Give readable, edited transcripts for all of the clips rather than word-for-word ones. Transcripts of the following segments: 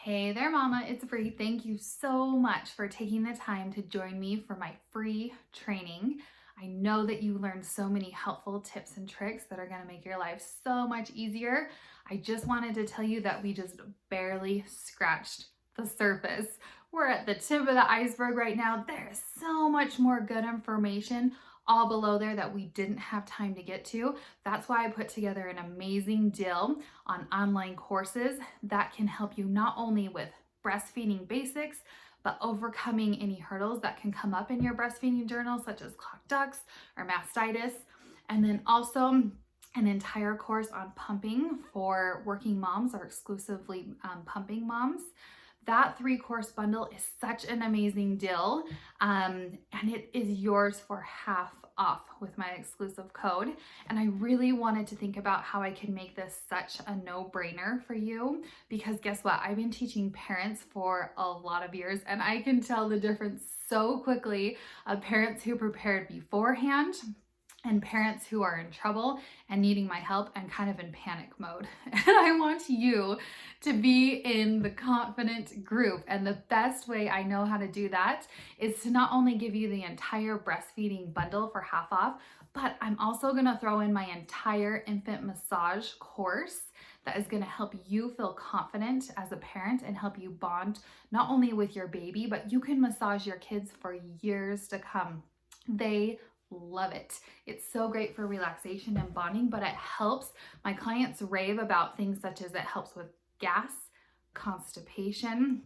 Hey there, Mama. It's Bri. Thank you so much for taking the time to join me for my free training. I know that you learned so many helpful tips and tricks that are going to make your life so much easier. I just wanted to tell you that we just barely scratched the surface. We're at the tip of the iceberg right now. There's so much more good information all below there that we didn't have time to get to. That's why I put together an amazing deal on online courses that can help you not only with breastfeeding basics, but overcoming any hurdles that can come up in your breastfeeding journal, such as clogged ducts or mastitis. And then also an entire course on pumping for working moms or exclusively pumping moms. That 3-course bundle is such an amazing deal, and it is yours for half off with my exclusive code. And I really wanted to think about how I can make this such a no-brainer for you, because guess what? I've been teaching parents for a lot of years, and I can tell the difference so quickly of parents who prepared beforehand and parents who are in trouble and needing my help and kind of in panic mode. And I want you to be in the confident group. And the best way I know how to do that is to not only give you the entire breastfeeding bundle for half off, but I'm also gonna throw in my entire infant massage course that is gonna help you feel confident as a parent and help you bond not only with your baby, but you can massage your kids for years to come. They love it. It's so great for relaxation and bonding, but it helps. My clients rave about things such as it helps with gas, constipation,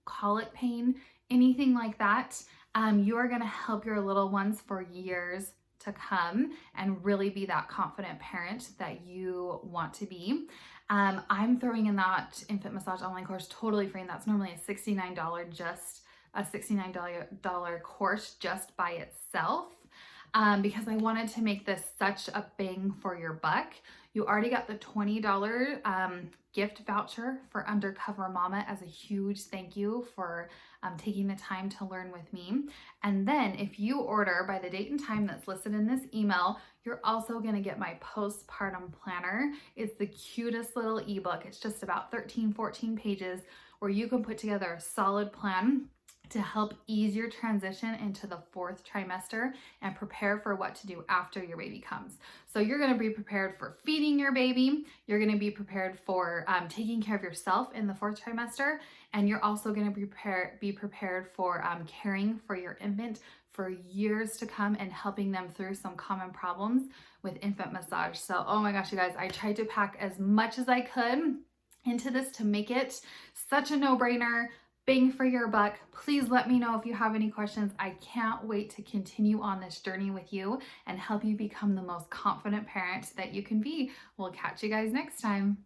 colic pain, anything like that. You're going to help your little ones for years to come and really be that confident parent that you want to be. I'm throwing in that infant massage online course totally free, and that's normally a $69 course just by itself. Because I wanted to make this such a bang for your buck. You already got the $20 gift voucher for Undercover Mama as a huge thank you for taking the time to learn with me. And then if you order by the date and time that's listed in this email, you're also going to get my postpartum planner. It's the cutest little ebook. It's just about 13-14 pages where you can put together a solid plan to help ease your transition into the 4th trimester and prepare for what to do after your baby comes. So you're going to be prepared for feeding your baby. You're going to be prepared for taking care of yourself in the 4th trimester. And you're also going to be prepared for caring for your infant for years to come and helping them through some common problems with infant massage. So, oh my gosh, you guys, I tried to pack as much as I could into this to make it such a no-brainer. Bang for your buck. Please let me know if you have any questions. I can't wait to continue on this journey with you and help you become the most confident parent that you can be. We'll catch you guys next time.